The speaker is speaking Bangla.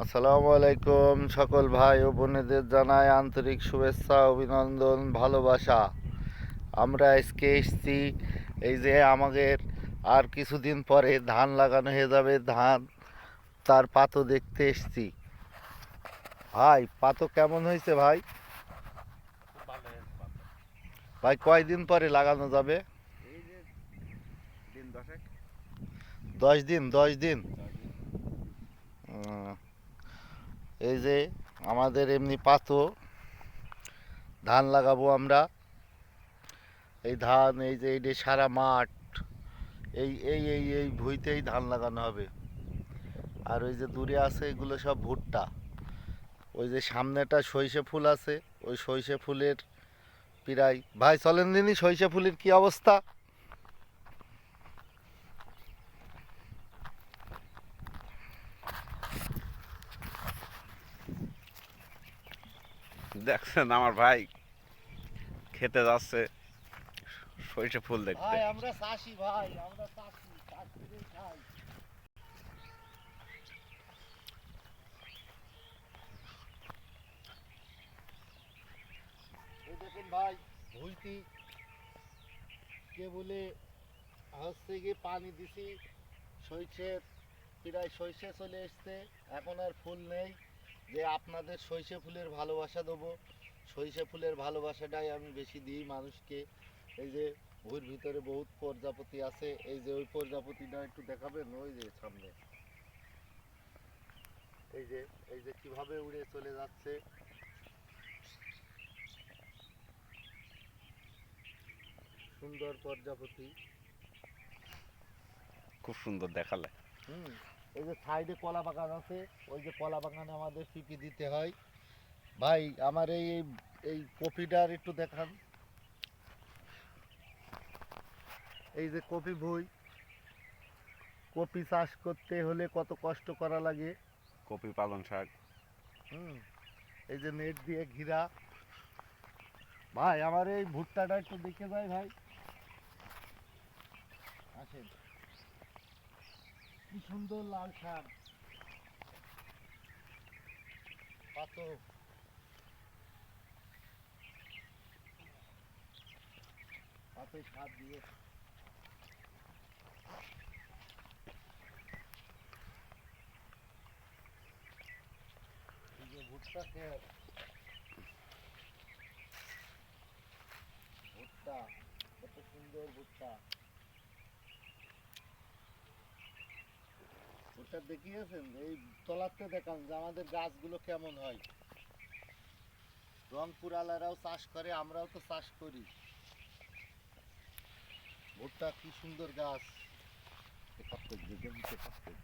আসসালামু আলাইকুম সকল ভাই ও বোনেদের জানাই আন্তরিক শুভেচ্ছা অভিনন্দন ভালোবাসা। আমরা আজকে এসেছি, এই যে আমাদের আর কিছুদিন পরে ধান লাগানো হয়ে যাবে। ধান তার পাতো দেখতে এসেছি। ভাই পাতো কেমন হয়েছে ভাই? ভাই কয়দিন পরে লাগানো যাবে? এই যে দিন 10 10 দিন 10 দিন। এই যে আমাদের এমনি পাতো ধান লাগাবো আমরা। এই ধান, এই যে এই যে সারা মাঠ, এই ভুঁইতেই ধান লাগানো হবে। আর ওই যে দূরে আছে এগুলো সব ভুট্টা। ওই যে সামনেটা সইষে ফুল আছে, ওই সইষে ফুলের প্রায় ভাই চলেন দিনই সইষে ফুলের কি অবস্থা। দেখছেন আমার ভাই খেতে যাচ্ছে সরিষা ফুল দেখতে। ভাই আমরা চাষি, ভাই আমরা চাষি, চাষ করেই খাই। এই দেখুন ভাই, ভুঁইটি কে বলে হচ্ছে গিয়ে পানি দিছি, সইষের প্রায় সইষে চলে এসছে। এখন আর ফুল নেই, যে আপনাদের সইষে ফুলের ভালোবাসা দেবো। সইষে ফুলের ভালোবাসাটাই আমি বেশি দিই মানুষকে। এই যে ভুঁইয়ের ভিতরে বহুত প্রজাপতি আছে, এই যে ওই প্রজাপতিটা একটু দেখাবেন, ওই যে সামনে এই যে এই যে কিভাবে উড়ে চলে যাচ্ছে। সুন্দর প্রজাপতি। খুব সুন্দর দেখালে। হুম। এই যে সাইডে কলা বাগান আছে, ওই যে কলা বাগানে আমাদের পিপি দিতে হয়। ভাই আমার এই এই এই কপিটার একটু দেখান। এই যে কপি ভুঁই, কপি চাষ করতে হলে কত কষ্ট করা লাগে। কপি পালং শাক। হুম। এই যে নেট দিয়ে ঘিরা। ভাই আমার এই ভুট্টাটা একটু দেখে যায় ভাই, আসেন। কি সুন্দর লাল শাক, পাতো। পাতোয় সার দিয়ে এই যে ভুট্টা খেত, ভুট্টা কত সুন্দর ভুট্টা। ভুট্টা দেখিয়েছেন এই তলাতে দেখান যে আমাদের গাছগুলো কেমন হয়। রংপুর আলারাও চাষ করে, আমরাও তো চাষ করি। ভুট্টা কি সুন্দর গাছ।